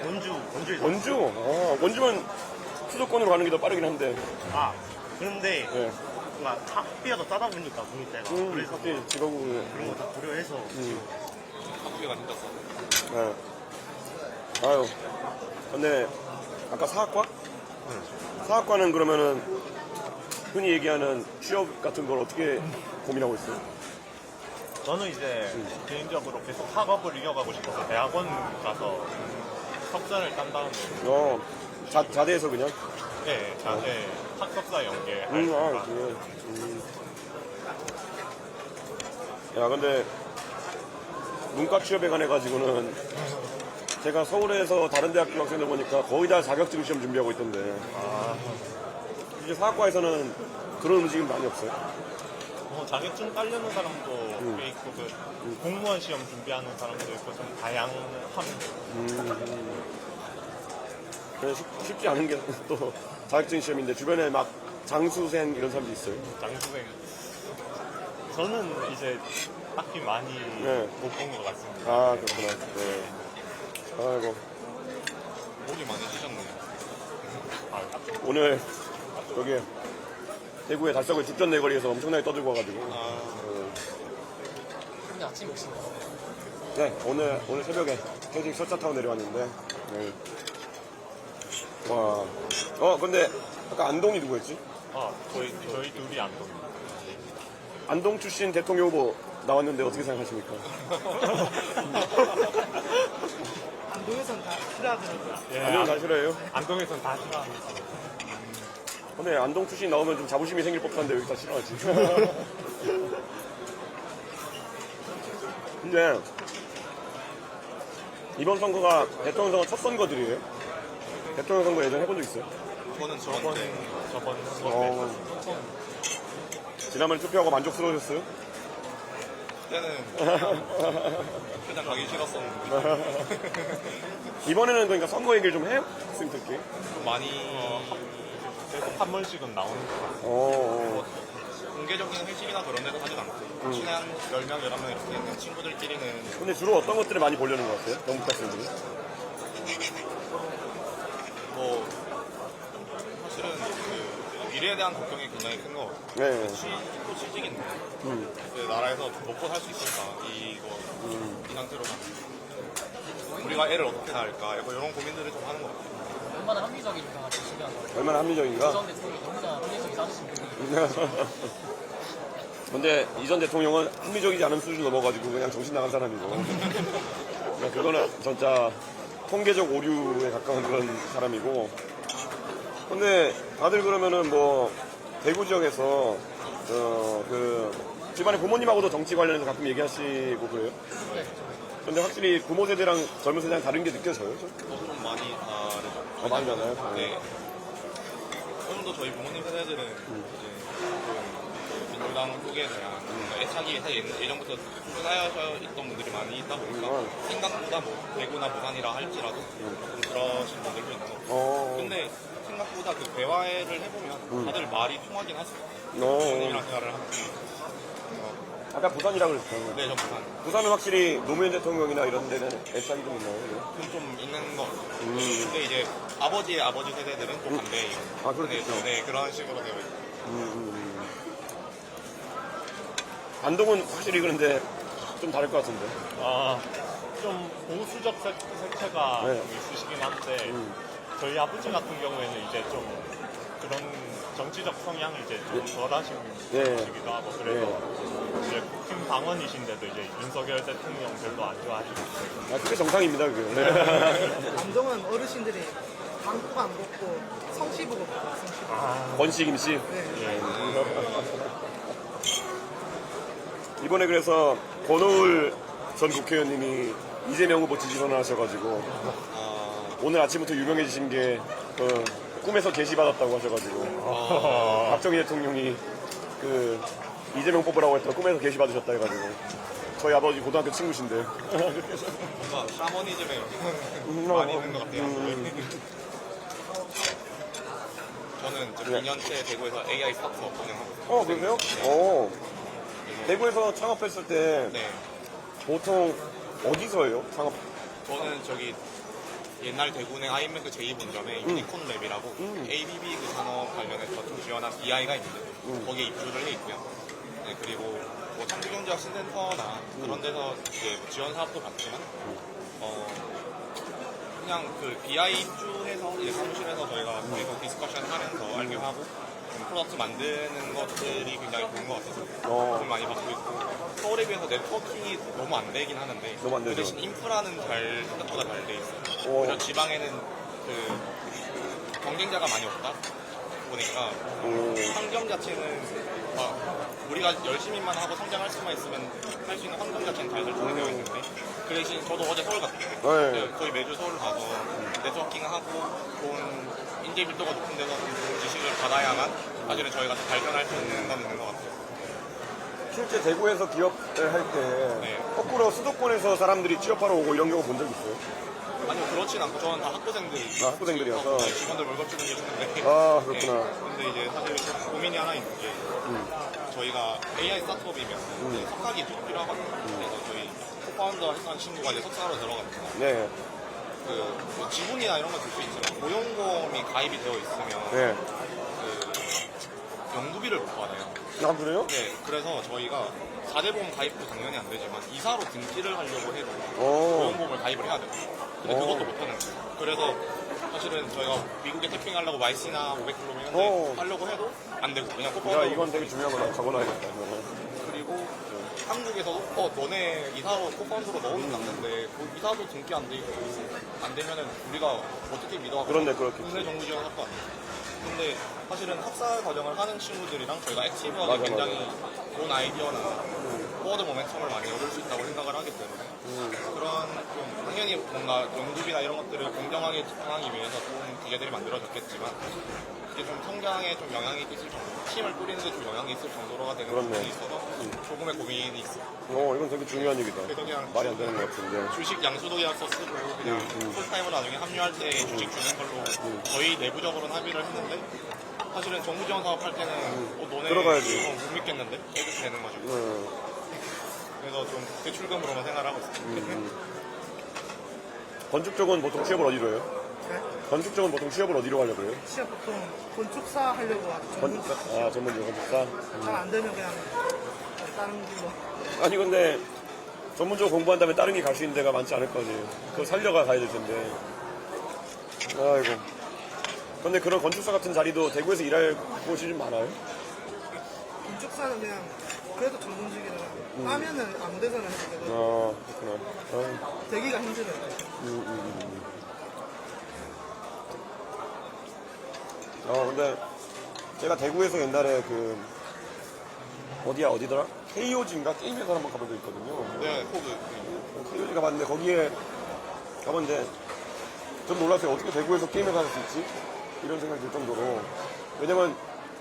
원주에서. 원주? 원주면 수도권으로 가는 게 더 빠르긴 한데. 그런데 네. 뭔가 학비가 더 싸다 보니까 국립대가 그래서 확실히 직업은. 그런 거 다 고려해서 학비가 진짜 싸. 네. 아유. 근데, 아까 사학과? 사학과는 그러면은, 흔히 얘기하는 취업 같은 걸 어떻게 고민하고 있어요? 저는 이제 개인적으로 계속 학업을 이어가고 싶어서 대학원 가서 석사를 딴 다음에 자대에서 그냥? 네, 자세 학석사 연계 할 그래. 야, 근데, 문과 취업에 관해가지고는, 제가 서울에서 다른 대학교 학생들 보니까 거의 다 자격증 시험 준비하고 있던데. 이제 사학과에서는 그런 움직임 많이 없어요? 자격증 따려는 사람도 꽤 있고 공무원 시험 준비하는 사람도 있고 좀 다양합니다. 그냥 쉽지 않은 게 또 자격증 시험인데 주변에 막 장수생 이런 사람도 있어요. 장수생 저는 이제 딱히 많이 네. 못 본 것 같습니다. 그렇구나. 네. 아이고. 목이 많이 쉬셨네요. 오늘 여기 대구의 달서구 죽전 내거리에서 엄청나게 떠들고 와가지고. 근데 아침에 오신 거예요? 네, 오늘 새벽에 태직 설차 타고 내려왔는데. 네. 와. 근데 아까 안동이 누구였지? 저희 둘이 안 돕니다. 안동 출신 대통령 후보 나왔는데 어떻게 생각하십니까? 안동에선 다 싫어하더라고요. 안동 다 싫어해요? 안동에서는 다 싫어합니다. 근데 안동 출신 나오면 좀 자부심이 생길 법한데 왜 다 싫어하지? 근데 이번 선거가 대통령 선거 첫 선거들이에요? 대통령 선거 예전에 해본 적 있어요? 저는 저번 어, 지난번에 투표하고 만족스러우셨어요? 그때는 그냥 가기 싫었었는데 이번에는 그러니까 선거 얘기를 좀 해요? 학생들끼리? 좀 많이 계속 한 번씩은 나오는 것 같아요. 뭐 공개적인 회식이나 그런 데도 하진 않고 친한 한 10명, 11명 이렇게 있는 친구들끼리는 근데 주로 어떤 것들을 많이 보려는 것 같아요? 영국 학생들이? 뭐 사실은 그 미래에 대한 걱정이 굉장히 큰 거 같아요. 네. 취직인데 그 나라에서 먹고 살 수 있을까 이 상태로 우리가 애를 어떻게 낳을까 이런 고민들을 좀 하는 것 같아요. 얼마나 합리적인가가 제일 중요한 것 같아요. 얼마나 합리적인가? 전 대통령이 너무나 합리적이 싸주신 분이 근데 이전 대통령은 합리적이지 않은 수준 넘어가지고 그냥 정신 나간 사람이고. 그러니까 그거는 진짜 통계적 오류에 가까운 그런 사람이고. 근데 다들 그러면은 뭐 대구 지역에서 집안에 부모님하고도 정치 관련해서 가끔 얘기하시고 그래요? 근데 확실히 부모 세대랑 젊은 세대랑 다른 게 느껴져요? 좀 많이 다르죠. 많이 다르나요? 네. 어느 정도 저희 부모님 세대들은 이제 민주당 쪽에 대한 애착이 사실 예전부터 쌓여져 있던 분들이 많이 있다 보니까 생각보다 뭐 대구나 부산이라 할지라도 좀 그러신 분들도 있는 것 같아요. 근데 생각보다 그 대화를 해보면 다들 말이 통하긴 하시죠. 부모님이랑 대화를 하면. 아까 부산이라고 그랬죠. 네, 저 부산. 부산은 확실히 노무현 대통령이나 이런 데는 애착이 좀 있나요? 좀 있는 것 같아요. 근데 이제 아버지의 아버지 세대들은 또 반대예요. 그렇겠죠. 네, 그런 식으로 되어 있어요. 안동은 확실히 그런데 좀 다를 것 같은데. 좀 보수적 색채가 네. 좀 있으시긴 한데 저희 아버지 같은 경우에는 이제 좀 그런 정치적 성향이 이제 좀 덜하신 분이기도 하고 그래서 이제 국힘 당원이신데도 이제 윤석열 대통령 별로 안 좋아하시고 그게 정상입니다, 그게. 안동은 어르신들이 방구 안 먹고 성씨 보고 먹어요, 성씨 보고. 권씨김 씨. 네. 이번에 그래서 권오을 전 국회의원님이 이재명 후보 지지선을 하셔가지고 오늘 아침부터 유명해지신 게 꿈에서 게시받았다고 하셔가지고 박정희 대통령이 그 이재명 뽑으라고 했던 꿈에서 게시받으셨다 해가지고 저희 아버지 고등학교 친구신데 뭔가 샤머니즘에 많이 있는 것 같아요. 저는 이제 2년째 대구에서 AI 스타트업 운영하고 있어요. 그러세요? 대구에서 창업했을 때 네. 보통 어디서 해요? 창업? 저는 저기 옛날 대구의 아이맥 제2본점에 유니콘 랩이라고 ABB 그 산업 관련해서 좀 지원한 BI가 있는데 거기에 입주를 해 있고요. 네, 그리고 뭐 청주경제학신센터나 그런 데서 이제 지원 사업도 받지만 그냥 그 BI 입주해서 이제 사무실에서 저희가 거기서 디스커션 하면서 알게 하고 프로덕트 만드는 것들이 굉장히 좋은 것 같아서 도움을 많이 받고 있고 서울에 비해서 네트워킹이 너무 안 되긴 하는데 너무 안 그 되죠. 대신 인프라는 생각보다 잘 돼 있어요. 오. 그래서 지방에는 그 경쟁자가 많이 없다 보니까 환경 자체는 우리가 열심히만 하고 성장할 수만 있으면 할 수 있는 환경 자체는 잘 설정이 되어 있는데 그 대신 저도 어제 서울 갔거든요. 네. 거의 매주 서울 가서 네트워킹하고 좋은 인재 밀도가 높은 데서 좋은 지식을 받아야만 사실은 저희가 더 발전할 수 있는 건 있는 것 같아요. 실제 대구에서 기업을 할 때 네. 거꾸로 수도권에서 사람들이 취업하러 오고 이런 경우 본 적 있어요? 아니요, 그렇진 않고 저는 다 학부생들이 학부생들이어서. 직원들 월급 주는 게 있는데 아, 그렇구나. 근데 이제 사실 좀 고민이 하나 있는 게 저희가 AI 스타트업이면 이제 석학이 좀 필요하거든요. 그래서 저희 코파운더 했던 친구가 이제 석사로 들어갔잖아요. 네. 뭐 지분이나 이런 건 줄 수 있지만 고용보험이 가입이 되어 있으면 네. 그 연구비를 못 받아요. 아, 그래요? 네, 그래서 저희가 4대 보험 가입도 당연히 안 되지만 이사로 등기를 하려고 해도 오. 고용보험을 가입을 해야 돼요. 근데 그것도 못 하는 거예요. 그래서 사실은 저희가 미국에 태핑하려고 YC나 500km 이런 데 하려고 해도 안 되고 그냥 야, 코파운더 이건 되게 중요한 거다. 적어놔야겠다, 이거는. 그리고 한국에서도 너네 이사로 코파운드로 넣으면 났는데 그 이사도 등기 안 돼 있고 안 되면은 우리가 어떻게 믿어? 그런데 그렇겠지. 국내 정부 지원 학도 안 돼. 근데 사실은 학사 과정을 하는 친구들이랑 저희가 액티브하게 맞아, 굉장히 좋은 아이디어나 포워드 모멘텀을 많이 얻을 수 있다고 생각을 하기 때문에 그런 좀 당연히 뭔가 연구비나 이런 것들을 공정하게 집행하기 위해서 좋은 기계들이 만들어졌겠지만 이게 좀 성장에 좀 영향이 있을 정도, 팀을 꾸리는 데 좀 영향이 있을 정도로가 되는 그렇네. 부분이 있어서 조금의 고민이 있어요. 이건 되게 중요한 얘기다. 그래서 그냥 말이 안 되는 것 같은데. 주식 양수도 계약서 쓰고 그냥 풀타임으로 나중에 합류할 때 주식 주는 걸로 저희 내부적으로는 합의를 했는데 사실은 정부 지원 사업 할 때는 너네 들어가야지. 못 믿겠는데 이렇게 되는 거죠. 그래서 좀 대출금으로만 생활하고 있어요. 건축 쪽은 보통 취업을 어디로 해요? 네? 건축 쪽은 보통 취업을 어디로 하려고 해요? 시합 보통 건축사 하려고 하죠. 건축사? 아, 전문직 건축사? 잘안 되면 그냥 다른 길로. 아니, 근데 전문적으로 공부한 다음에 다른 게 갈 수 있는 데가 많지 않을 거지. 그걸 살려가 가야 될 텐데. 아이고. 근데 그런 건축사 같은 자리도 대구에서 일할 곳이 좀 많아요? 건축사는 그냥 그래도 전문직이라 하면은 아무 데서나 해도 되거든요. 그렇구나. 되기가 힘들어요. 근데 제가 대구에서 옛날에 어디더라? KOG인가? 게임회사 한번 가본 적 있거든요. 네, 코드. KOG 가봤는데 거기에 가봤는데 좀 놀랐어요. 어떻게 대구에서 게임회사 할 수 있지? 이런 생각이 들 정도로. 왜냐면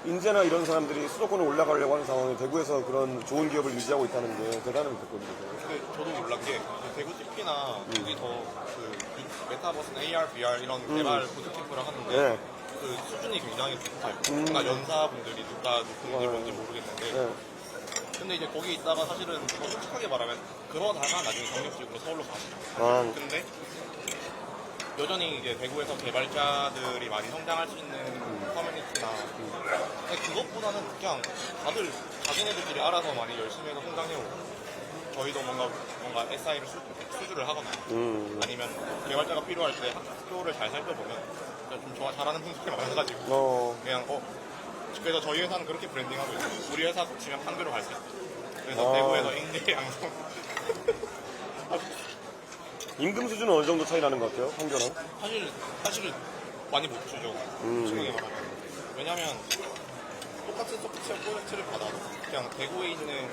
인재나 이런 사람들이 수도권에 올라가려고 하는 상황에 대구에서 그런 좋은 기업을 유지하고 있다는 게 대단한 느꼈거든요. 근데 저도 놀란 게 대구 TP나 여기 더 메타버스나 AR, VR 이런 개발 보트캠프를 하는데 네. 그 수준이 굉장히 높아요. 그러니까 연사분들이 높은 분들 뭔지 모르겠는데 네. 근데 이제 거기 있다가 사실은 솔직하게 말하면 그러다가 나중에 경력직으로 서울로 가시죠. 아, 근데 여전히 이제 대구에서 개발자들이 많이 성장할 수 있는 커뮤니티나 근데 그것보다는 그냥 다들 자기네들끼리 알아서 많이 열심히 해서 성장해오고 저희도 뭔가 SI를 수주를 하거나 아니면 개발자가 필요할 때 학교를 잘 살펴보면 좀 잘하는 분들이 많아가지고 그냥 그래서 저희 회사는 그렇게 브랜딩하고 있어요. 우리 회사 붙이면 판교로 갈 수 있어요. 그래서 대구에서 인계 양성 임금 수준은 어느 정도 차이 나는 것 같아요? 판교랑? 사실은 많이 못 주죠. 솔직하게 말하면. 왜냐면 똑같은 소프트웨어 프로젝트를 받아도 그냥 대구에 있는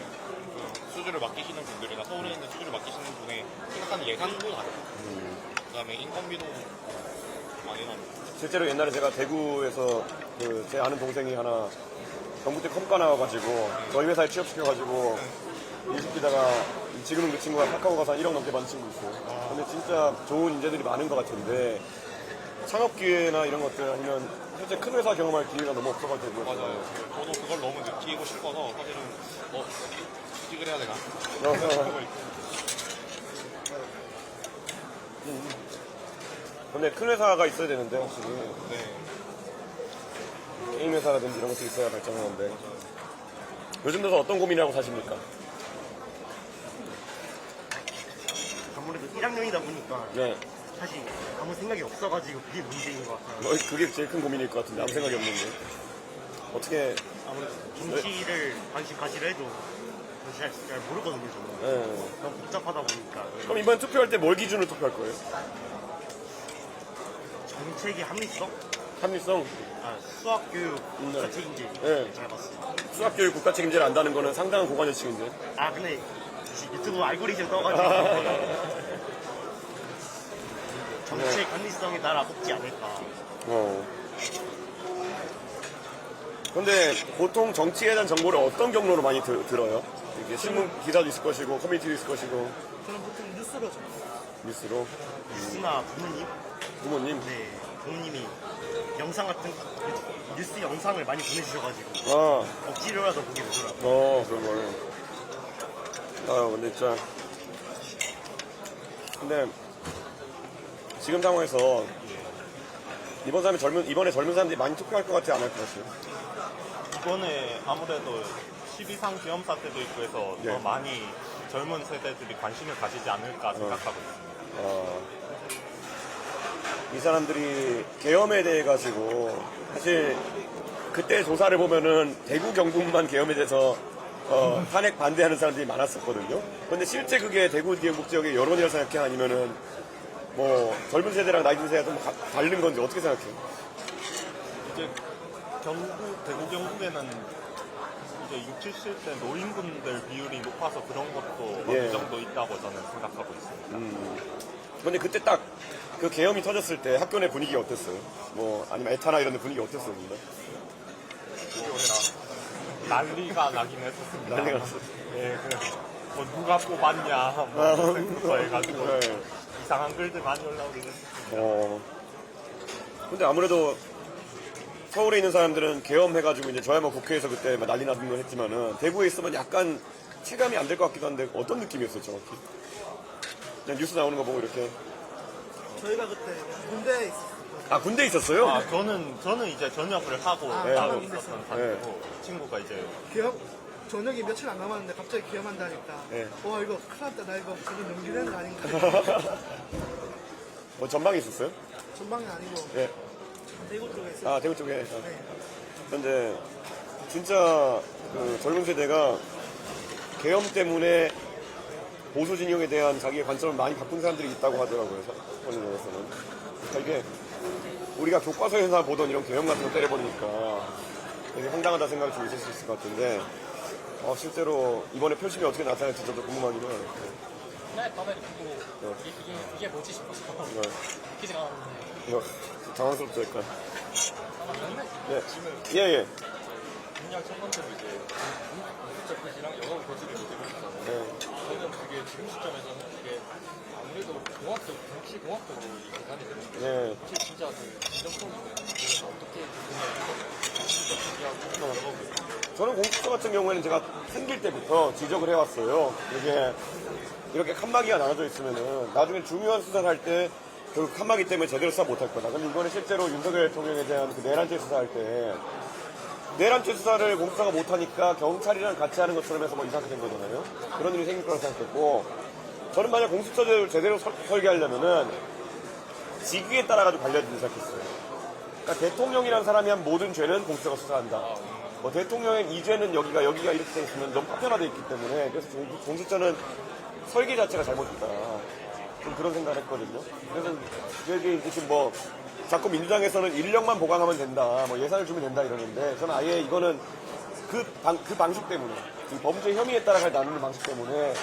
그 수주를 맡기시는 분들이나 서울에 있는 수주를 맡기시는 분의 생각하는 예산도 다르고 그 다음에 인건비도 많이 나고 실제로 옛날에 제가 대구에서 제 아는 동생이 하나 경북대 컴과 나와가지고 저희 회사에 취업시켜가지고 일 시키다가 지금은 그 친구가 카카오 가서 한 1억 넘게 받는 친구 있어요. 근데 진짜 좋은 인재들이 많은 것 같은데 창업 기회나 이런 것들 아니면 실제 큰 회사 경험할 기회가 너무 없어가지고. 맞아요. 저도 그걸 너무 느끼고 싶어서 사실은 이직을 해야 되나? 근데 큰 회사가 있어야 되는데 확실히 네. 게임 회사라든지 이런 것도 있어야 발전하는데 요즘 들어서 어떤 고민이라고 사십니까? 아무래도 1학년이다 보니까 네. 사실 아무 생각이 없어가지고 그게 문제인 것 같아요. 그게 제일 큰 고민일 것 같은데 아무 생각이 없는데 어떻게 아무래도 정치를 관심 가시려 해도 잘 모르거든요, 저는. 네. 너무 복잡하다 보니까. 그럼 이번 투표할 때 뭘 기준으로 투표할 거예요? 정책의 합리성? 합리성? 수학교육, 네. 국가 책임제. 네. 잘 봤어요. 수학교육 국가 책임제를 안다는 거는 상당한 고관여층인데 근데 유튜브 알고리즘 떠가지고 정책 합리성에 따라 뽑지 않을까. 근데 보통 정치에 대한 정보를 어떤 경로로 많이 들어요? 이게 신문 기사도 있을 것이고 커뮤니티도 있을 것이고 저는 보통 뉴스로 좀. 뉴스로 뉴스나 부모님? 부모님 네, 부모님이 영상 같은 뉴스 영상을 많이 보내주셔가지고 억지로라도 보게 되더라고요. 그런 걸. 근데 진짜. 근데, 지금 상황에서, 이번에 젊은 사람들이 많이 투표할 것 같지 않을 것 같아요. 이번에 아무래도 12상 기염 사태도 있고 해서 네. 더 많이 젊은 세대들이 관심을 가지지 않을까 생각하고 있습니다. 이 사람들이 계엄에 대해 가지고, 사실, 그때 조사를 보면은 대구 경북만 계엄에 대해서 탄핵 반대하는 사람들이 많았었거든요. 그런데 실제 그게 대구 경북 지역의 여론이라고 생각해? 아니면은 뭐 젊은 세대랑 나이 든 세대가 좀 다른 건지 어떻게 생각해요? 이제 대구 경북에는 이제 60, 70대 노인분들 비율이 높아서 그런 것도 어느 정도 있다고 저는 생각하고 있습니다. 근데 그때 딱 그 계엄이 터졌을 때 학교 내 분위기가 어땠어요? 뭐 아니면 에타나 이런 데 분위기 어땠어요? 근데? 난리가 나긴 했었습니다. 난리가 났어요. 예, 뭐 누가 뽑았냐, 뭐 생각부터 해가지고 네. 이상한 글들 많이 올라오긴 했었습니다. 근데 아무래도 서울에 있는 사람들은 계엄해가지고 이제 저야 뭐 국회에서 그때 막 난리 나던 걸 했지만은 대구에 있으면 약간 체감이 안 될 것 같기도 한데 어떤 느낌이었어요, 정확히? 그냥 뉴스 나오는 거 보고 이렇게. 저희가 그때 군대에 있었어요. 군대에 있었어요? 저는 이제 전역을 하고 네. 따로 하고 있었던 사람이고 친구가 이제 기업 저녁이 며칠 안 남았는데 갑자기 기업한다니까. 네. 와 이거 큰일 났다. 나 이거 저녁 연기되는 거 아닌가. 뭐 전방에 있었어요? 전방이 아니고 예. 대구 쪽에 있어요. 대구 쪽에. 네. 근데 진짜 그 젊은 세대가 계엄 때문에 보수 진영에 대한 자기의 관점을 많이 바꾼 사람들이 있다고 하더라고요. 서울에서는. 그러니까 이게 우리가 교과서에서 보던 이런 계엄 같은 거 때려버리니까 되게 황당하다 생각이 좀 있을 수 있을 것 같은데 실제로 이번에 표심이 어떻게 나타날지 저도 궁금하긴 해요. 그날 밤에 보고 이게 뭐지 싶어서 퀴즈가 나왔는데 이거 당황스럽죠, 약간. 아마 영매 예. 예. 그냥 첫 번째로 이제 공수처 표시랑 영어 거지를 모델을 했어요. 예. 저는 그게 지금 시점에서는 이게 아무래도 정치 공학적으로 이 계산이 되는데 예. 사실 진짜 그 진정성이 있는 그래서 어떻게 공수처 표시하고 저는 공수처 같은 경우에는 제가 생길 때부터 지적을 해왔어요. 이렇게 칸막이가 나눠져 있으면은 나중에 중요한 수사를 할 때 결국 칸막이 때문에 제대로 수사 못할 거다. 근데 이거는 실제로 윤석열 대통령에 대한 그 내란죄 수사할 때 내란죄 수사를 공수처가 못하니까 경찰이랑 같이 하는 것처럼 해서 뭐 이상하게 된 거잖아요. 그런 일이 생길 거라고 생각했고 저는 만약 공수처를 제대로 설계하려면은 직위에 따라가지고 관련되는 생각했어요. 그러니까 대통령이라는 사람이 한 모든 죄는 공수처가 수사한다. 뭐 대통령의 이 죄는 여기가 이렇게 돼 있으면 너무 파편화되어 있기 때문에 그래서 공수처는 설계 자체가 잘못됐다. 좀 그런 생각을 했거든요. 그래서 여기 지금 뭐 자꾸 민주당에서는 인력만 보강하면 된다, 뭐 예산을 주면 된다 이러는데 저는 아예 이거는 그 방식 때문에 이 범죄 혐의에 따라 나누는 방식 때문에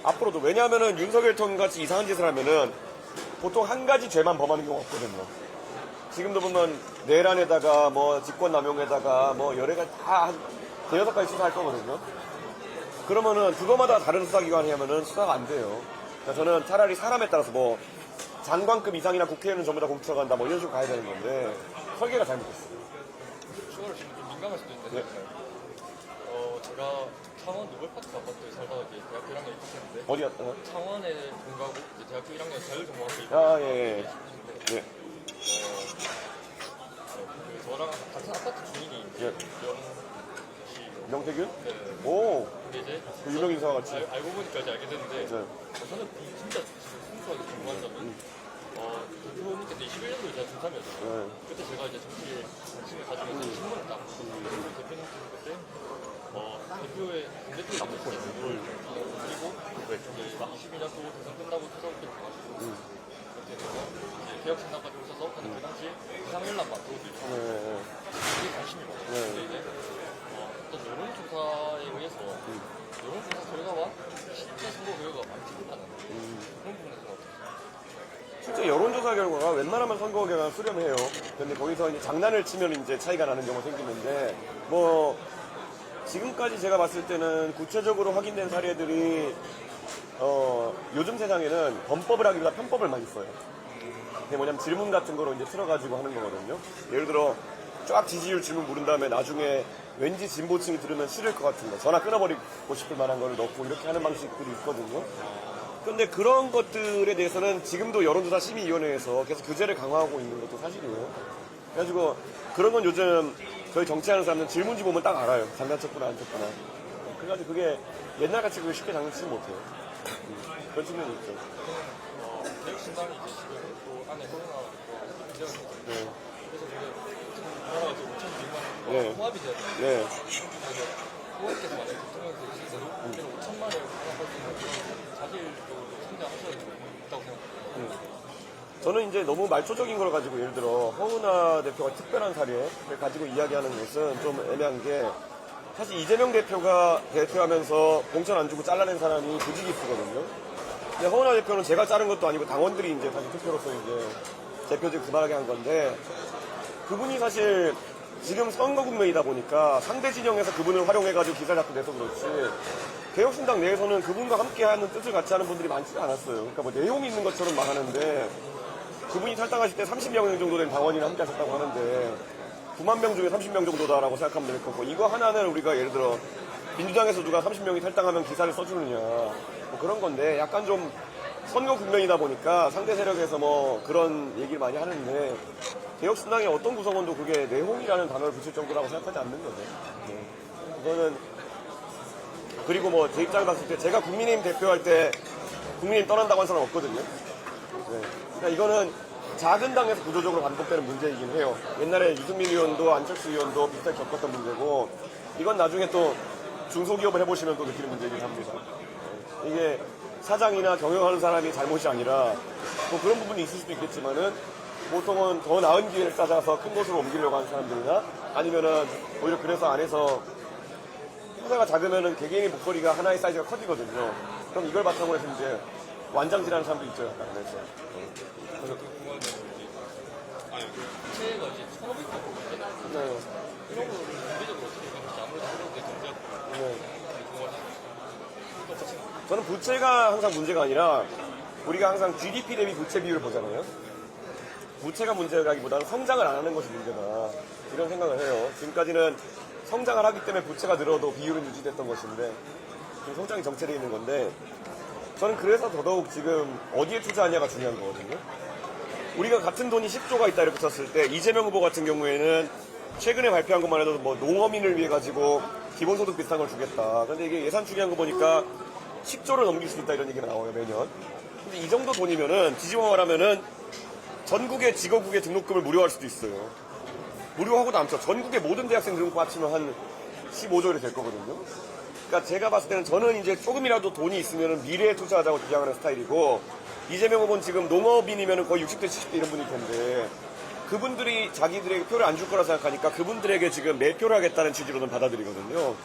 앞으로도 왜냐하면은 윤석열 대통령 같이 이상한 짓을 하면은 보통 한 가지 죄만 범하는 경우가 없거든요. 지금도 보면 내란에다가 뭐 직권남용에다가 뭐 여러 가지 다 대여섯 가지 수사할 거거든요. 그러면은 그거마다 다른 수사기관이 하면은 수사가 안 돼요. 그러니까 저는 차라리 사람에 따라서 뭐 장관급 이상이나 국회의원은 전부 다 공수처 간다 뭐 이런 식으로 가야 되는 건데 설계가 잘못됐어요. 추가로 지금 좀 민감할 수도 있는데 네. 제가 창원 노벨파크 아파트에 살다가 이제 대학교 1학년 입학했는데 어디 갔다? 창원에 본가고 이제 대학교 1학년 자율전공학과 아, 예, 예. 예. 그 저랑 같은 아파트 주인이 예. 명씨 명태균? 네. 오, 근데 이제 그 유명 인사와 같이. 알고 보니까 이제 알게 됐는데 네. 저는 진짜 순수하게 궁금한 점은 대표님께서 21년도에 제가 중3이었어요. 네. 그때 제가 이제 정치에 관심을 가지면서 신문을 딱 그리고 대표님 그때 대표의 당대표에 나섰어요. 그리고 이제 22년 또 대선 끝나고 퇴사국도 가가지고 그렇게 돼서 이제 개혁신당까지 오셔서 저는 그 당시에 이상열람 만들어도 있고 되게 관심이 많아요. 근데 이제 어떤 여론조사에 의해서 여론조사 결과와 실제 선거 결과가 많이 틀리다는 그런 부분에서 어떻게 실제 여론조사 결과가 웬만하면 선거 결과가 수렴해요. 근데 거기서 이제 장난을 치면 이제 차이가 나는 경우가 생기는데, 뭐, 지금까지 제가 봤을 때는 구체적으로 확인된 사례들이, 요즘 세상에는 범법을 하기보다 편법을 많이 써요. 그게 뭐냐면 질문 같은 거로 이제 틀어가지고 하는 거거든요. 예를 들어, 쫙 지지율 질문 물은 다음에 나중에 왠지 진보층이 들으면 싫을 것 같은 거, 전화 끊어버리고 싶을 만한 거를 넣고 이렇게 하는 방식들이 있거든요. 그런데 그런 것들에 대해서는 지금도 여론조사 심의위원회에서 계속 규제를 강화하고 있는 것도 사실이에요. 그래가지고 그런 건 요즘 저희 정치하는 사람들은 질문지 보면 딱 알아요. 장난쳤구나 안 쳤구나. 그래가지고 그게 옛날같이 그게 쉽게 장난치지 못해요. 그런 측면이 있죠. 개혁신당이 이제 지금 또 안에 코로나가 문제가 있거든요. 네. 그래서 지금 우리나라가 지금 5,200만 네. 통합이 되었는데 네. 그래서 후보께서 만약에 대통령이 되시더라도 그때는 5천만을 하나할 수 있는 그런 자질적으로 성장하셔야 된다고 생각합니다. 저는 이제 너무 말초적인 걸 가지고 예를 들어 허은하 대표가 특별한 사례를 가지고 이야기하는 것은 좀 애매한 게, 사실 이재명 대표가 대표하면서 공천 안 주고 잘라낸 사람이 부지기수거든요. 근데 허은하 대표는 제가 자른 것도 아니고 당원들이 이제 다시 투표로서 이제 대표직 그만하게 한 건데, 그분이 사실 지금 선거 국면이다 보니까 상대 진영에서 그분을 활용해가지고 기사 자꾸 내서 그렇지, 개혁신당 내에서는 그분과 함께하는 뜻을 같이 하는 분들이 많지가 않았어요. 그러니까 뭐 내용이 있는 것처럼 말하는데, 그분이 탈당하실 때 30명 정도 된 당원이랑 함께 하셨다고 하는데 9만 명 중에 30명 정도다라고 생각하면 될 거고, 이거 하나는 우리가 예를 들어 민주당에서 누가 30명이 탈당하면 기사를 써주느냐 뭐 그런 건데, 약간 좀 선거 국면이다 보니까 상대 세력에서 뭐 그런 얘기를 많이 하는데, 개혁신당의 어떤 구성원도 그게 내홍이라는 단어를 붙일 정도라고 생각하지 않는 거죠. 네. 이거는, 그리고 뭐 제 입장을 봤을 때 제가 국민의힘 대표할 때 국민의힘 떠난다고 한 사람 없거든요. 네. 그러니까 이거는 작은 당에서 구조적으로 반복되는 문제이긴 해요. 옛날에 유승민 의원도 안철수 의원도 비슷하게 겪었던 문제고, 이건 나중에 또 중소기업을 해보시면 또 느끼는 문제이긴 합니다. 네. 이게 사장이나 경영하는 사람이 잘못이 아니라 뭐 그런 부분이 있을 수도 있겠지만은, 보통은 더 나은 기회를 찾아서 큰 곳으로 옮기려고 하는 사람들이나, 아니면은 오히려 그래서 안에서 회사가 작으면은 개개인의 목소리가 하나의 사이즈가 커지거든요. 그럼 이걸 바탕으로 해서 이제 완장질하는 사람도 있죠, 약간. 그래서. 그래서 그 궁금한 점은 이제 체가 이제 1,500만 원이잖아요. 네. 이런 거를 경제적으로 어떻게 생각하시지? 아무래도 그런 게 경제학 네. 궁금하시죠? 저는 부채가 항상 문제가 아니라, 우리가 항상 GDP 대비 부채 비율을 보잖아요. 부채가 문제라기보다는 성장을 안 하는 것이 문제다, 이런 생각을 해요. 지금까지는 성장을 하기 때문에 부채가 늘어도 비율은 유지됐던 것인데, 지금 성장이 정체되어 있는 건데, 저는 그래서 더더욱 지금 어디에 투자하냐가 중요한 거거든요. 우리가 같은 돈이 10조가 있다 이렇게 쳤을 때, 이재명 후보 같은 경우에는 최근에 발표한 것만 해도 뭐 농어민을 위해 가지고 기본소득 비슷한 걸 주겠다. 근데 이게 예산 추계한 거 보니까 10조를 넘길 수 있다 이런 얘기가 나와요, 매년. 근데 이 정도 돈이면은, 뒤집어 말하면은 전국의 직업국의 등록금을 무료할 수도 있어요. 무료하고 남죠. 전국의 모든 대학생 등록금 합치면 한 15조 이렇게 될 거거든요. 그러니까 제가 봤을 때는, 저는 이제 조금이라도 돈이 있으면 미래에 투자하자고 주장하는 스타일이고, 이재명 후보는 지금 농업인이면 거의 60대, 70대 이런 분일 텐데, 그분들이 자기들에게 표를 안 줄 거라 생각하니까 그분들에게 지금 매표를 하겠다는 취지로는 받아들이거든요.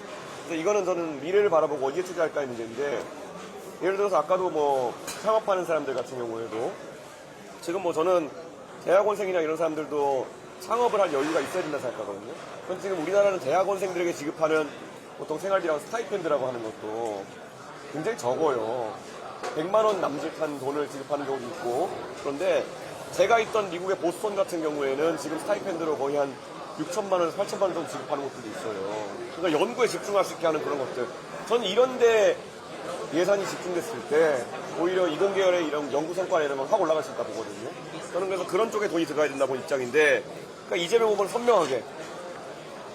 그래서 이거는 저는 미래를 바라보고 어디에 투자할까의 문제인데, 예를 들어서 아까도 뭐 창업하는 사람들 같은 경우에도, 지금 뭐 저는 대학원생이나 이런 사람들도 창업을 할 여유가 있어야 된다 생각하거든요. 그럼 지금 우리나라는 대학원생들에게 지급하는 보통 생활비랑 스타이펜드라고 하는 것도 굉장히 적어요. 100만 원 남짓한 돈을 지급하는 경우도 있고, 그런데 제가 있던 미국의 보스턴 같은 경우에는 지금 스타이펜드로 거의 한 6천만 원, 8천만 원 정도 지급하는 것들도 있어요. 그러니까 연구에 집중할 수 있게 하는 그런 것들. 저는 이런데 예산이 집중됐을 때 오히려 이공계열의 이런 연구 성과나 이런 건 확 올라갈 수 있다 보거든요. 저는 그래서 그런 쪽에 돈이 들어가야 된다고 입장인데, 그러니까 이재명 후보는 선명하게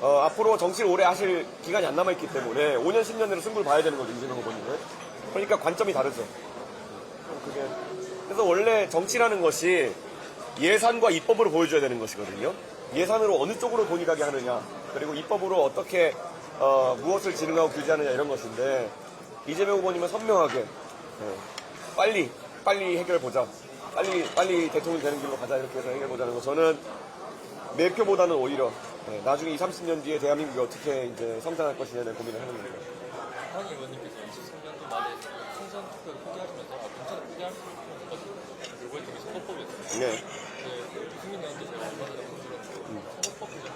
앞으로 정치를 오래 하실 기간이 안 남아있기 때문에 5년, 10년 내로 승부를 봐야 되는 거죠, 이재명 후보님은. 그러니까 관점이 다르죠. 그래서 원래 정치라는 것이 예산과 입법으로 보여줘야 되는 것이거든요. 예산으로 어느 쪽으로 돈이 가게 하느냐, 그리고 입법으로 어떻게 무엇을 진행하고 규제하느냐 이런 것인데, 이재명 후보님은 선명하게 빨리 해결보자, 빨리 대통령이 되는 길로 가자 이렇게 해서 해결보자는 거. 저는 매표보다는 오히려 나중에 20, 30년 뒤에 대한민국이 어떻게 이제 성장할 것이냐는 고민을 하는 거예요. 황 의원님께서 23년도 말에 총선 투표를 포기하시면서 공천을 포기할 수 있는 결국에 되게 선거법이었어요. 네. 유승민 의원도 제가 얼마 전에 보여드렸고 선거법 개정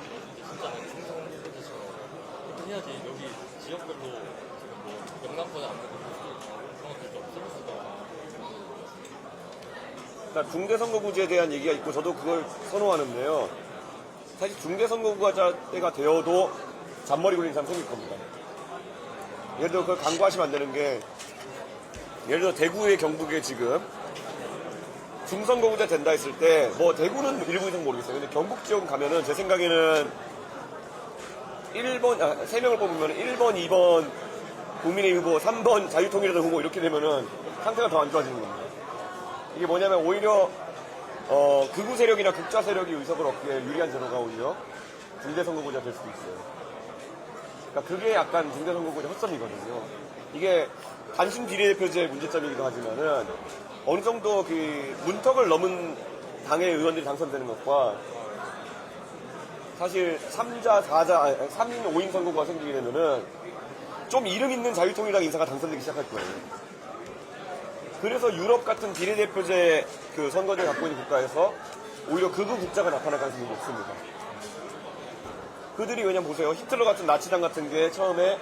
진짜 중성적이처럼 해야지 여기 지역별로 지금 뭐 영남권에 안 되고 그런 것들 좀 없앨 수가 그러니까 중대선거구제에 대한 얘기가 있고 저도 그걸 선호하는데요. 사실 중대선거구제가 되어도 잔머리 굴리는 사람 생길 겁니다. 예를 들어 그걸 간과하시면 안 되는 게, 예를 들어 대구의 경북에 지금 중선거구제 된다 했을 때, 뭐 대구는 일부 이상 모르겠어요. 근데 경북 지역 가면은 제 생각에는 3명을 뽑으면 1번, 2번 국민의힘 후보, 3번 자유통일당 후보 이렇게 되면은 상태가 더 안 좋아지는 겁니다. 이게 뭐냐면 오히려 극우 세력이나 극좌 세력이 의석을 얻기에 유리한 제도가 오히려 중대선거구제가 될 수도 있어요. 그러니까 그게 약간 중대선거구제 허점이거든요. 이게 단순 비례대표제의 문제점이기도 하지만은 어느 정도 그 문턱을 넘은 당의 의원들이 당선되는 것과 사실 3자, 4자, 3인, 5인 선거구가 생기게 되면은 좀 이름 있는 자유통일당 인사가 당선되기 시작할 거예요. 그래서 유럽 같은 비례대표제 그 선거제를 갖고 있는 국가에서 오히려 극우 국자가 나타날 가능성이 높습니다. 그들이 왜냐면 보세요. 히틀러 같은 나치당 같은 게 처음에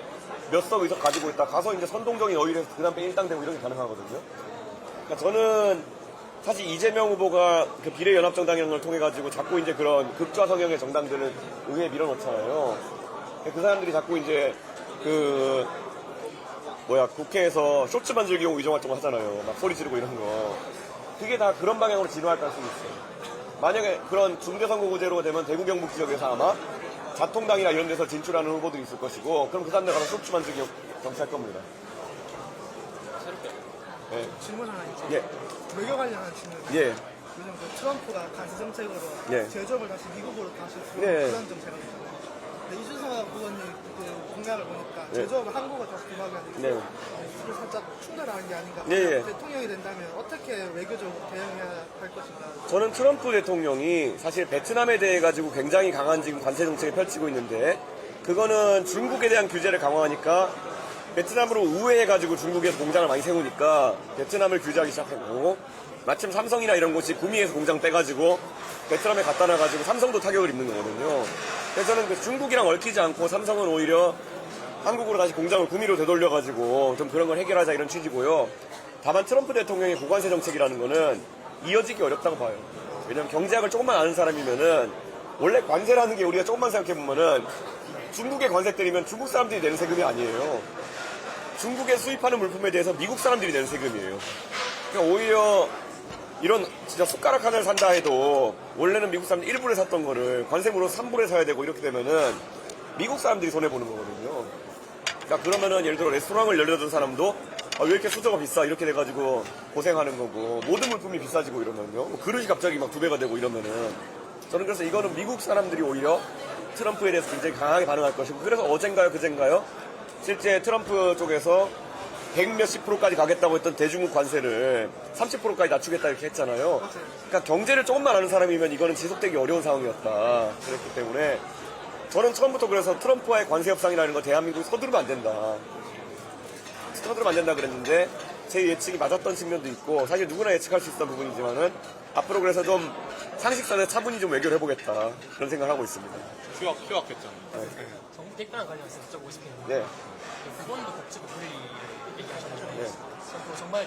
몇 석 의석 가지고 있다 가서 이제 선동적인 어휘를 해서 그 다음에 일당 되고 이런 게 가능하거든요. 그러니까 저는 사실 이재명 후보가 그 비례연합정당이라는 걸 통해 가지고 자꾸 이제 그런 극좌 성향의 정당들을 의회에 밀어넣잖아요. 그 사람들이 자꾸 이제 국회에서 쇼츠 만들기용 위정활동을 하잖아요. 막 소리 지르고 이런 거. 그게 다 그런 방향으로 진화할 가능성이 있어요. 만약에 그런 중대선거구제로 되면 대구 경북 지역에서 아마 자통당이나 이런 데서 진출하는 후보들이 있을 것이고, 그럼 그 사람들 가서 쇼츠 만들기 정치할 겁니다. 네. 질문 하나 있죠. 예. 외교 관련한 질문. 예. 요즘 그 트럼프가 관세 정책으로 예. 제조업을 다시 미국으로 다시 예. 그런 정책을 했잖아요. 근데 이준석 의원님 그 공약을 보니까 예. 제조업을 한국으로 다시 들어가게 하는 게 네. 살짝 충돌하는 게 아닌가. 예, 예. 대통령이 된다면 어떻게 외교적으로 대응해야 할 것인가. 저는 트럼프 대통령이 사실 베트남에 대해 가지고 굉장히 강한 지금 관세 정책을 펼치고 있는데, 그거는 중국에 대한 규제를 강화하니까 베트남으로 우회해가지고 중국에서 공장을 많이 세우니까 베트남을 규제하기 시작하고, 마침 삼성이나 이런 곳이 구미에서 공장 빼가지고 베트남에 갖다 놔가지고 삼성도 타격을 입는 거거든요. 그래서 저는 그 중국이랑 얽히지 않고 삼성은 오히려 한국으로 다시 공장을 구미로 되돌려가지고 좀 그런 걸 해결하자 이런 취지고요. 다만 트럼프 대통령의 고관세 정책이라는 거는 이어지기 어렵다고 봐요. 왜냐면 경제학을 조금만 아는 사람이면은 원래 관세라는 게 우리가 조금만 생각해보면은 중국에 관세 때리면 중국 사람들이 내는 세금이 아니에요. 중국에 수입하는 물품에 대해서 미국 사람들이 내는 세금이에요. 그러니까 오히려 이런 진짜 숟가락 하나를 산다 해도 원래는 미국 사람들이 1불에 샀던 거를 관세 물어서 3불에 사야 되고 이렇게 되면은 미국 사람들이 손해보는 거거든요. 그러니까 그러면은 예를 들어 레스토랑을 열려준 사람도 왜 이렇게 수저가 비싸 이렇게 돼가지고 고생하는 거고, 모든 물품이 비싸지고 이러면요. 뭐 그릇이 갑자기 막 2배가 되고 이러면은, 저는 그래서 이거는 미국 사람들이 오히려 트럼프에 대해서 굉장히 강하게 반응할 것이고, 그래서 어젠가요 그젠가요 실제 트럼프 쪽에서 100몇십 %까지 가겠다고 했던 대중국 관세를 30%까지 낮추겠다 이렇게 했잖아요. 그러니까 경제를 조금만 아는 사람이면 이거는 지속되기 어려운 상황이었다. 그렇기 때문에 저는 처음부터 그래서 트럼프와의 관세 협상이라는 거 대한민국이 서두르면 안 된다. 서두르면 안 된다 그랬는데 제 예측이 맞았던 측면도 있고, 사실 누구나 예측할 수 있었던 부분이지만은 앞으로 그래서 좀 상식선에 차분히 좀 외교를 해보겠다 그런 생각을 하고 있습니다. 휴학했잖아요. 정부 대가랑 관련해서 여쭤보고 싶은 게 네. 보건도 복지도 분리 얘기하셨잖아요. 네. 정말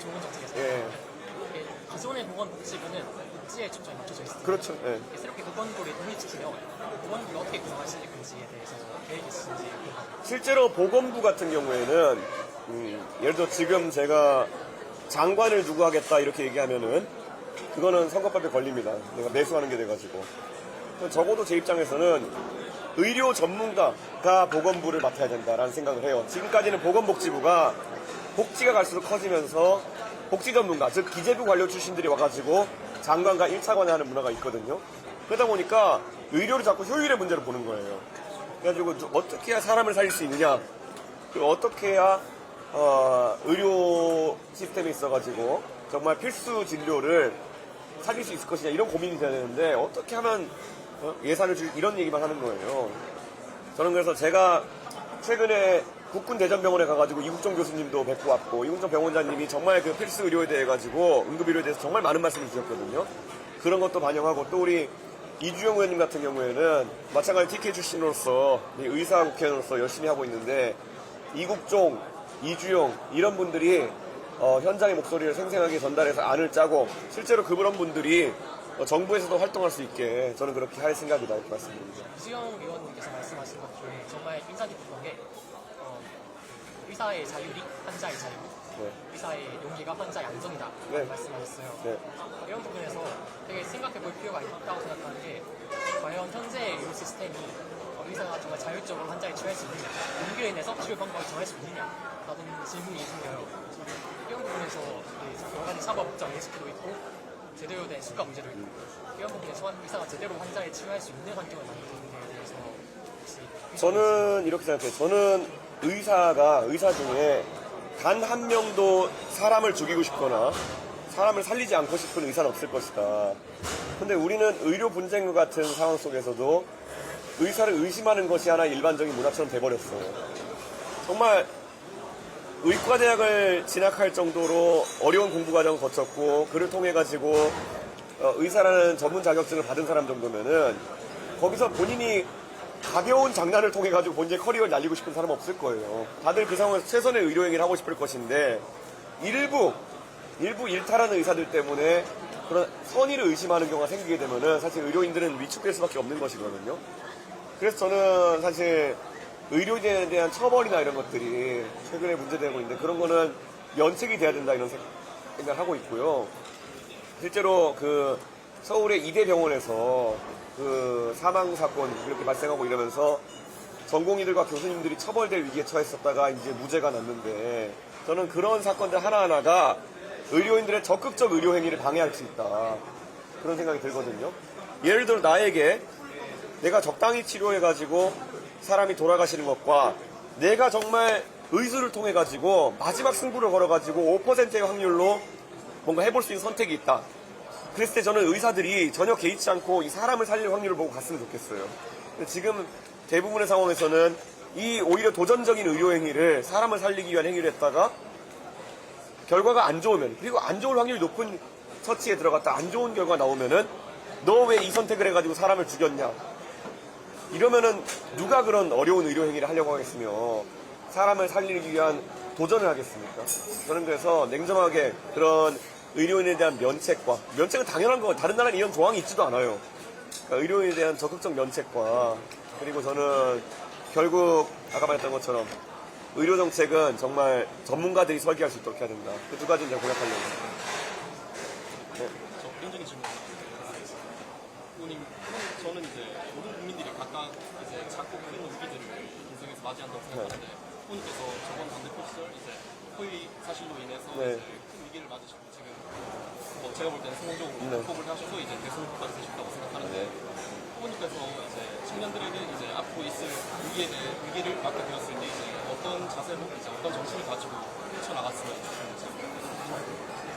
좋은 정책이었어요. 예. 기존의 보건복지부는 복지에 초점이 맞춰져 있습니다. 그렇죠. 예. 새롭게 보건부를 독립시키면 보건부를 어떻게 구성하실 건지에 대해서 계획이 있으신지 궁금합니다. 실제로 보건부 같은 경우에는 예를 들어 지금 제가 장관을 누구 하겠다 이렇게 얘기하면은 그거는 선거법에 걸립니다. 내가 매수하는 게 돼가지고. 적어도 제 입장에서는 의료 전문가가 보건부를 맡아야 된다라는 생각을 해요. 지금까지는 보건복지부가 복지가 갈수록 커지면서 복지 전문가, 즉 기재부 관료 출신들이 와가지고 장관과 1차관을 하는 문화가 있거든요. 그러다 보니까 의료를 자꾸 효율의 문제로 보는 거예요. 그래가지고 어떻게 해야 사람을 살릴 수 있느냐, 그리고 어떻게 해야 의료 시스템에 있어가지고 정말 필수 진료를 살릴 수 있을 것이냐 이런 고민이 돼야 되는데 어떻게 하면 예산을 줄 이런 얘기만 하는 거예요. 저는 그래서 제가 최근에 국군 대전병원에 가가지고 이국정 교수님도 뵙고 왔고 이국정 병원장님이 정말 그 필수 의료에 대해 가지고 응급의료에 대해서 정말 많은 말씀을 주셨거든요. 그런 것도 반영하고 또 우리 이주영 의원님 같은 경우에는 마찬가지 TK 출신으로서 의사 국회의원으로서 열심히 하고 있는데 이국종, 이주영 이런 분들이 현장의 목소리를 생생하게 전달해서 안을 짜고 실제로 그런 분들이 정부에서도 활동할 수 있게 저는 그렇게 할 생각이다 이렇게 말씀드립니다. 이수영 의원님께서 말씀하신 것 중에 정말 인상 깊었던 게 의사의 자율이 환자의 자유, 네. 의사의 용기가 환자의 안정이다 네. 말씀하셨어요. 네. 이런 부분에서 되게 생각해 볼 필요가 있다고 생각하는 게 과연 현재의 의료 시스템이 의사가 정말 자율적으로 환자에 치료할 수 있느냐, 용기로 인해서 치료 방법을 정할 수 있느냐 라는 질문이 생겨요. 이런 부분에서 여러 가지 사법적 예측도 있고 제대로 된 수가 문제도 있고 이런 부분에서 의사가 제대로 환자에 치료할 수 있는 환경을 만드는 데에 대해서 혹시 저는 이렇게 생각해요. 저는 의사 중에 단 한 명도 사람을 죽이고 싶거나 사람을 살리지 않고 싶은 의사는 없을 것이다. 근데 우리는 의료 분쟁과 같은 상황 속에서도 의사를 의심하는 것이 하나 일반적인 문화처럼 돼버렸어요. 정말 의과대학을 진학할 정도로 어려운 공부 과정을 거쳤고 그를 통해 가지고 의사라는 전문 자격증을 받은 사람 정도면은 거기서 본인이 가벼운 장난을 통해 가지고 본인의 커리어를 날리고 싶은 사람은 없을 거예요. 다들 그 상황에서 최선의 의료 행위를 하고 싶을 것인데 일부 일탈하는 의사들 때문에 그런 선의를 의심하는 경우가 생기게 되면은 사실 의료인들은 위축될 수밖에 없는 것이거든요. 그래서 저는 사실 의료인에 대한 처벌이나 이런 것들이 최근에 문제되고 있는데 그런 거는 면책이 돼야 된다 이런 생각을 하고 있고요. 실제로 그 서울의 이대병원에서 그 사망 사건 이렇게 발생하고 이러면서 전공의들과 교수님들이 처벌될 위기에 처했었다가 이제 무죄가 났는데 저는 그런 사건들 하나하나가 의료인들의 적극적 의료 행위를 방해할 수 있다 그런 생각이 들거든요. 예를 들어 나에게 내가 적당히 치료해가지고 사람이 돌아가시는 것과 내가 정말 의술을 통해가지고 마지막 승부를 걸어가지고 5%의 확률로 뭔가 해볼 수 있는 선택이 있다. 그랬을 때 저는 의사들이 전혀 개의치 않고 이 사람을 살릴 확률을 보고 갔으면 좋겠어요. 근데 지금 대부분의 상황에서는 이 오히려 도전적인 의료 행위를 사람을 살리기 위한 행위를 했다가 결과가 안 좋으면 그리고 안 좋을 확률이 높은 처치에 들어갔다 안 좋은 결과 나오면은 너 왜 이 선택을 해가지고 사람을 죽였냐 이러면은 누가 그런 어려운 의료 행위를 하려고 하겠으며 사람을 살리기 위한 도전을 하겠습니까? 저는 그래서 냉정하게 그런 의료인에 대한 면책은 당연한 거 다른 나라는 이런 조항이 있지도 않아요. 그러니까 의료인에 대한 적극적 면책과 그리고 저는 결국 아까 말했던 것처럼 의료 정책은 정말 전문가들이 설계할 수 있도록 해야 된다. 그 두 가지는 제가 공약하려고 합니다. 네. 저 개인적인 질문 부모님, 저는 이제 모든 국민들이 각각 이제 작고 큰 위기들을 인생에서 맞이한다고 생각하는데 부모님께서 저번 당대표 시절 이제 허위 사실로 인해서 네. 이제 큰 위기를 맞으시고 지금 뭐 제가 볼 때는 성공적으로 네. 극복을 하셔서 이제 대선 후보까지 되셨다고 생각하는데 부모님께서 이제 청년들에게 이제 앞으로 있을 위기를 맡게 되었을 때 이제 어떤 자세로 이제 어떤 정신을 가지고 헤쳐나갔으면 좋겠는지.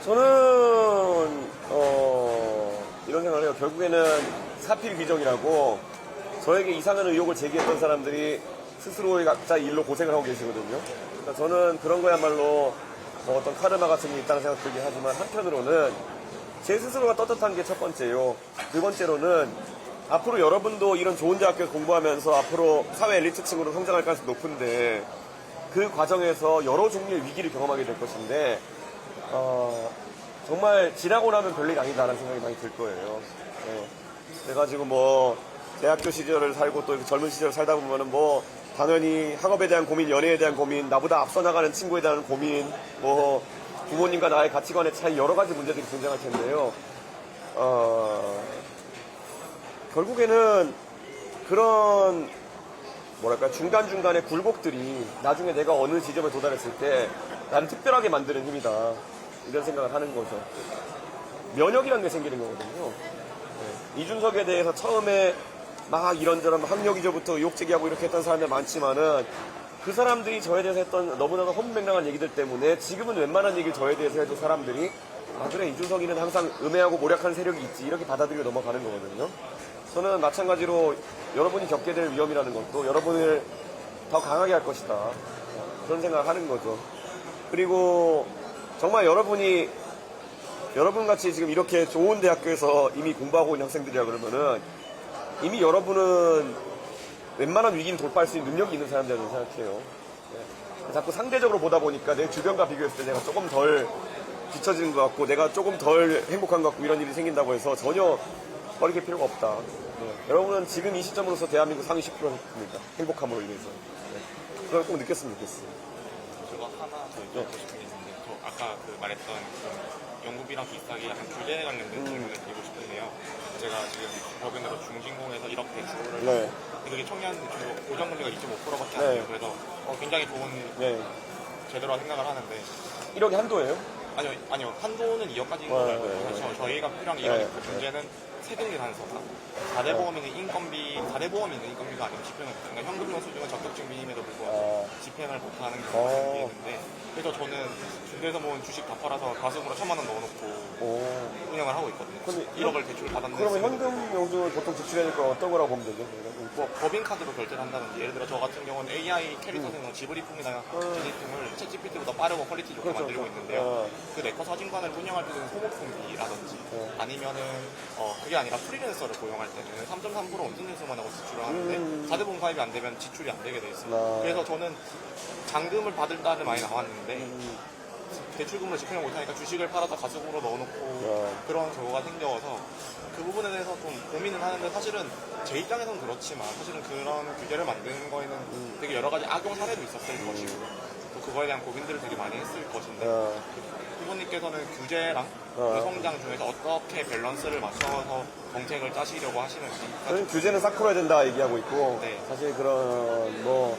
저는 이런 생각을 해요. 결국에는 사필 규정이라고 저에게 이상한 의혹을 제기했던 사람들이 스스로의 각자 일로 고생을 하고 계시거든요. 그러니까 저는 그런 거야말로 뭐 어떤 카르마 같은 게 있다는 생각 들긴 하지만 한편으로는 제 스스로가 떳떳한 게 첫 번째요. 두 번째로는 앞으로 여러분도 이런 좋은 대학교에서 공부하면서 앞으로 사회 엘리트층으로 성장할 가능성이 높은데 그 과정에서 여러 종류의 위기를 경험하게 될 것인데 정말 지나고 나면 별일 아니다라는 생각이 많이 들 거예요. 네. 그래가지고 뭐 대학교 시절을 살고 또 젊은 시절을 살다 보면은 뭐 당연히 학업에 대한 고민, 연애에 대한 고민, 나보다 앞서 나가는 친구에 대한 고민, 뭐 부모님과 나의 가치관의 차이 여러 가지 문제들이 존재할 텐데요. 결국에는 그런 뭐랄까 중간중간의 굴곡들이 나중에 내가 어느 지점에 도달했을 때 나를 특별하게 만드는 힘이다. 이런 생각을 하는 거죠. 면역이라는 게 생기는 거거든요. 네. 이준석에 대해서 처음에 막 이런저런 학력이죠부터 욕제기하고 이렇게 했던 사람들 많지만은 그 사람들이 저에 대해서 했던 너무나도 허무맹랑한 얘기들 때문에 지금은 웬만한 얘기를 저에 대해서 해도 사람들이 아 그래 이준석이는 항상 음해하고 모략하는 세력이 있지 이렇게 받아들이고 넘어가는 거거든요. 저는 마찬가지로 여러분이 겪게 될 위험이라는 것도 여러분을 더 강하게 할 것이다. 그런 생각을 하는 거죠. 그리고 정말 여러분이 여러분같이 지금 이렇게 좋은 대학교에서 이미 공부하고 있는 학생들이라 그러면은 이미 여러분은 웬만한 위기를 돌파할 수 있는 능력이 있는 사람들이라고 생각해요. 네. 자꾸 상대적으로 보다 보니까 내 주변과 비교했을 때 내가 조금 덜 뒤처지는 것 같고 내가 조금 덜 행복한 것 같고 이런 일이 생긴다고 해서 전혀 버릴 필요가 없다. 네. 여러분은 지금 이 시점으로서 대한민국 상위 10%입니다. 행복함으로 인해서. 네. 그걸 꼭 느꼈으면 좋겠어요. 제가 하나 더 여쭤보고 싶은 게 있는데 저 아까 그 말했던 그 연구비랑 비슷하게 약간 규제에 관련된 질문을 드리고 싶은데요. 제가 지금 법인으로 중진공에서 1억 대출을 네. 그게 청년 고정금리가 2.5%밖에 안 돼요. 네. 그래서 굉장히 좋은 네. 제도라 생각을 하는데 1억이 한도예요? 아니요 한도는 2억까지인 걸 알고 있어요. 저희가 필요한 게 이런 문제는 세금계 단서가 4대 보험이 있는 인건비가 아니면 집행을 못해요. 그러니까 현금 영수증은 적격 증빙임에도 불구하고 집행을 못하는 경우가 생기는데 그래서 저는 중대에서 모은 주식 다 팔아서 가슴으로 1,000만 원 넣어놓고 운영을 하고 있거든요. 1억을 대출을 받았는데 그러면 현금 영수 보통 지출하니까 어떤 거라고 보면 되죠? 뭐 법인카드로 결제를 한다든지 예를 들어 저 같은 경우는 AI 캐릭터 생성 지브리풍이나 지리풍을 챗GPT보다 빠르고 퀄리티 좋게 그렇죠. 만들고 있는데요. 그 네커 사진관을 운영할 때는 소모품비라든지 아니면은 그게 아니라 프리랜서를 고용할 때는 3.3% 원천대수만 하고 지출을 하는데 4대 보험 가입이 안 되면 지출이 안 되게 돼 있습니다. 그래서 저는 잔금을 받을 딸을 많이 나왔는데 대출금을 집행을 못하니까 주식을 팔아서 가속으로 넣어놓고 그런 경우가 생겨서 그 부분에 대해서 좀 고민은 하는데 사실은 제 입장에서는 그렇지만 사실은 그런 규제를 만드는 거에는 되게 여러 가지 악용 사례도 있었을 것이고 또 그거에 대한 고민들을 되게 많이 했을 것인데 후보님께서는 규제랑 그 성장 중에서 어떻게 밸런스를 맞춰서 정책을 짜시려고 하시는지 저는 규제는 싹 풀어야 된다 얘기하고 있고 네. 사실 그런 뭐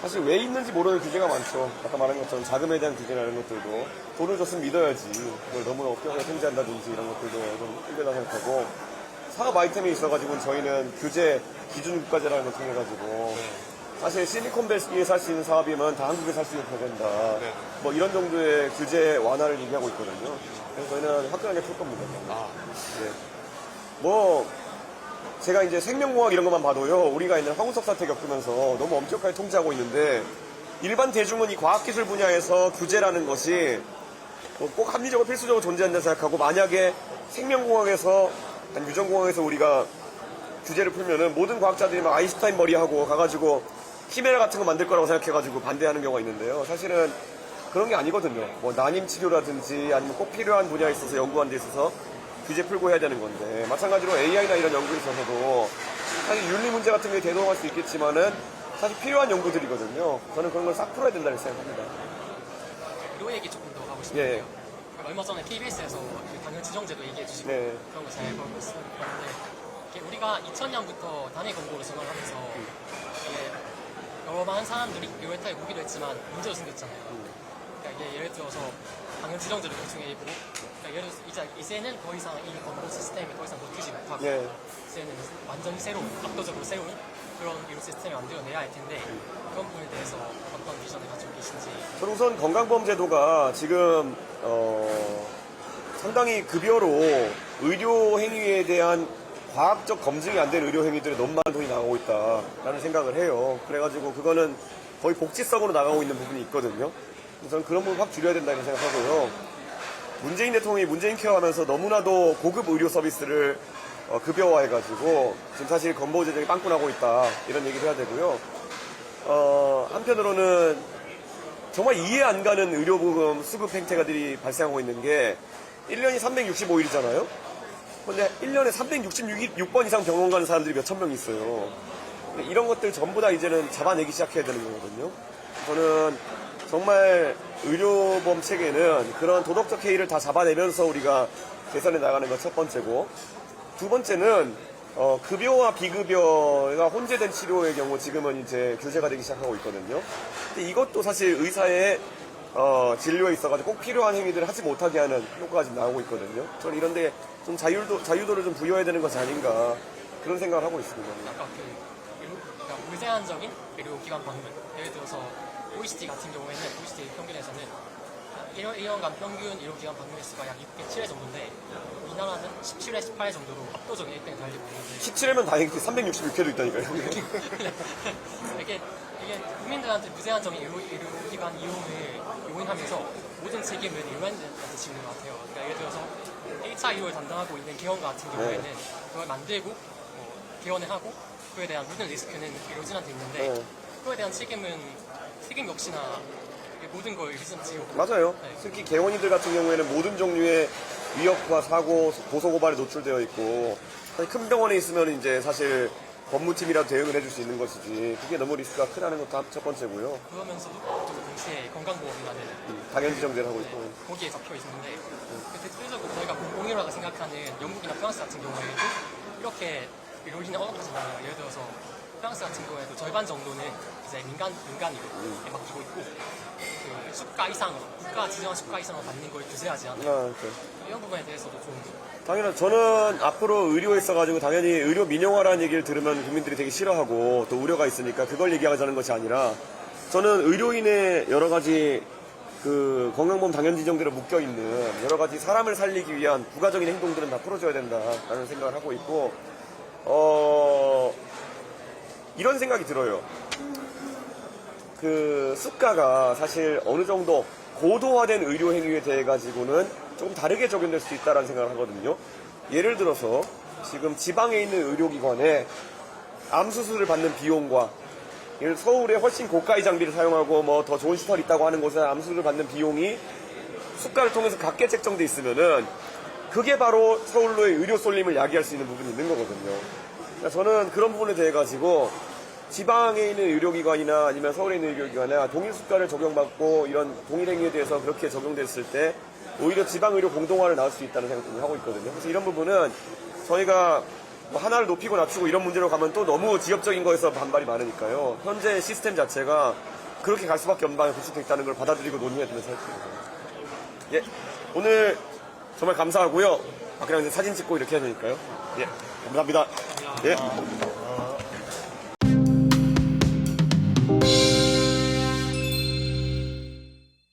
사실 왜 있는지 모르는 규제가 많죠. 아까 말한 것처럼 자금에 대한 규제나 이런 것들도 돈을 줬으면 믿어야지 그걸 너무 엄격하게 통제한다든지 이런 것들도 좀 힘들다 생각하고 사업 아이템이 있어가지고 저희는 규제 기준 국가제라는 걸 통해가지고 사실 실리콘밸리에 살 수 있는 사업이면 다 한국에 살 수 있는 된다. 뭐 이런 정도의 규제 완화를 얘기하고 있거든요. 그래서 저희는 화끈하게 풀 겁니다. 네. 뭐 제가 이제 생명공학 이런 것만 봐도요, 우리가 있는 황우석 사태 겪으면서 너무 엄격하게 통제하고 있는데, 일반 대중은 이 과학기술 분야에서 규제라는 것이 꼭 합리적으로 필수적으로 존재한다 생각하고, 만약에 생명공학에서, 아니 유전공학에서 우리가 규제를 풀면은 모든 과학자들이 막 아인슈타인 머리하고 가가지고 키메라 같은 거 만들 거라고 생각해가지고 반대하는 경우가 있는데요. 사실은 그런 게 아니거든요. 뭐 난임 치료라든지 아니면 꼭 필요한 분야에 있어서 연구하는 데 있어서 규제 풀고 해야 되는 건데 마찬가지로 AI나 이런 연구에 있어서도 사실 윤리 문제 같은 게 대동할 수 있겠지만은 사실 필요한 연구들이거든요. 저는 그런 걸 싹 풀어야 된다고 생각합니다. 요 얘기 조금 더 가고 싶은데요. 얼마 전에 KBS에서 당연 지정제도 얘기해 주시고 그런 거 잘 보고 있었는데 우리가 2000년부터 단위 권고를 선언하면서 여러 많은 사람들이 요일타에 보기도 했지만 문제도 생겼잖아요. 그러니까 이게 예를 들어서 당연 지정제도 결정해 있고 그러니까 예를 들어서 이제는 더 이상 이 권고 시스템이 더 이상 버티지 못하고 이제는 완전히 새로운 압도적으로 새로운 그런 이런 시스템을 만들어내야 할 텐데 그런 부분에 대해서 어떤 비전을 가지고 계신지. 저는 우선 건강보험제도가 지금 상당히 급여로 의료 행위에 대한 과학적 검증이 안 된 의료 행위들에 너무 많은 돈이 나가고 있다라는 생각을 해요. 그래가지고 그거는 거의 복지성으로 나가고 있는 부분이 있거든요. 저는 그런 부분 확 줄여야 된다고 생각하고요. 문재인 대통령이 문재인 케어 하면서 너무나도 고급 의료 서비스를 급여화해가지고 지금 사실 건보 재정이 빵꾸나고 있다 이런 얘기를 해야 되고요. 한편으로는 정말 이해 안 가는 의료보험 수급 행태가들이 발생하고 있는 게 1년이 365일이잖아요. 근데 1년에 366번 이상 병원 가는 사람들이 몇천 명 있어요. 근데 이런 것들 전부 다 이제는 잡아내기 시작해야 되는 거거든요. 저는 정말 의료보험 체계는 그런 도덕적 해이를 다 잡아내면서 우리가 개선해 나가는 것 첫 번째고, 두 번째는 급여와 비급여가 혼재된 치료의 경우 지금은 이제 규제가 되기 시작하고 있거든요. 근데 이것도 사실 의사의 진료에 있어가지고 꼭 필요한 행위들을 하지 못하게 하는 효과가 지금 나오고 있거든요. 저는 이런데 좀 자유도를 좀 부여해야 되는 것이 아닌가 그런 생각을 하고 있습니다. 아까 그러니까 무제한적인 의료기관 방문, 예를 들어서 OECD 같은 경우에는 OECD 평균에서는 1년간 평균 의료기관 방문 횟수가 약 607회 정도인데 우리나라는 17회, 18회 정도로 압도적인 1등을 달리고 있는데 17회면 다행이지 366회도 있다니까요. 이게 국민들한테 무제한적인 의료기관 이용을 용인하면서 모든 책임은 의료인들한테 지는 것 같아요. 그러니까 예를 들어서 1차 의료를 담당하고 있는 개원과 같은 경우에는 그걸 만들고 개원을 하고 그에 대한 모든 리스크는 의료진한테 있는데 그거에 대한 책임 역시나 모든 걸 의료진한테 지고 맞아요. 네. 특히 개원이들 같은 경우에는 모든 종류의 위협과 사고, 고소고발에 노출되어 있고 사실 큰 병원에 있으면 이제 사실 법무팀이라도 대응을 해줄 수 있는 것이지 그게 너무 리스크가 크다는 것도 첫 번째고요. 그러면서도 또 동시에 건강보험이라는 당연지정제를 하고 있고. 거기에 적혀 있는데 대체적으로 저희가 공공의료라고 생각하는 영국이나 프랑스 같은 경우에도 이렇게 의료진을 언급하잖아요. 예를 들어서 프랑스 같은 경우에도 절반 정도는 이제 민간의료에 맡기고 있고 그 수가 이상으로 국가 지정한 수가 이상으로 받는 걸 규제하지 않아요. 이런 부분에 대해서도 좀 당연히 저는 앞으로 의료에 있어가지고 당연히 의료 민영화라는 얘기를 들으면 국민들이 되게 싫어하고 또 우려가 있으니까 그걸 얘기하자는 것이 아니라 저는 의료인의 여러 가지 그 건강보험 당연지정대로 묶여있는 여러 가지 사람을 살리기 위한 부가적인 행동들은 다 풀어줘야 된다라는 생각을 하고 있고 이런 생각이 들어요. 그 수가가 사실 어느 정도 고도화된 의료 행위에 대해 가지고는 조금 다르게 적용될 수 있다는 생각을 하거든요. 예를 들어서 지금 지방에 있는 의료기관에 암 수술을 받는 비용과 서울에 훨씬 고가의 장비를 사용하고 뭐 더 좋은 시설이 있다고 하는 곳에 암 수술을 받는 비용이 수가를 통해서 각계 책정돼 있으면은 그게 바로 서울로의 의료 쏠림을 야기할 수 있는 부분이 있는 거거든요. 그러니까 저는 그런 부분에 대해 가지고 지방에 있는 의료기관이나 아니면 서울에 있는 의료기관에 동일 수가를 적용받고 이런 동일 행위에 대해서 그렇게 적용됐을 때 오히려 지방의료 공동화를 낳을 수 있다는 생각을 하고 있거든요. 그래서 이런 부분은 저희가 뭐 하나를 높이고 낮추고 이런 문제로 가면 또 너무 지역적인 거에서 반발이 많으니까요. 현재 시스템 자체가 그렇게 갈 수밖에 없는 방향에 구축되어 있다는 걸 받아들이고 논의해야 되는 사실입니다. 예, 오늘 정말 감사하고요. 그냥 이제 사진 찍고 이렇게 해야 되니까요. 예, 감사합니다. 예.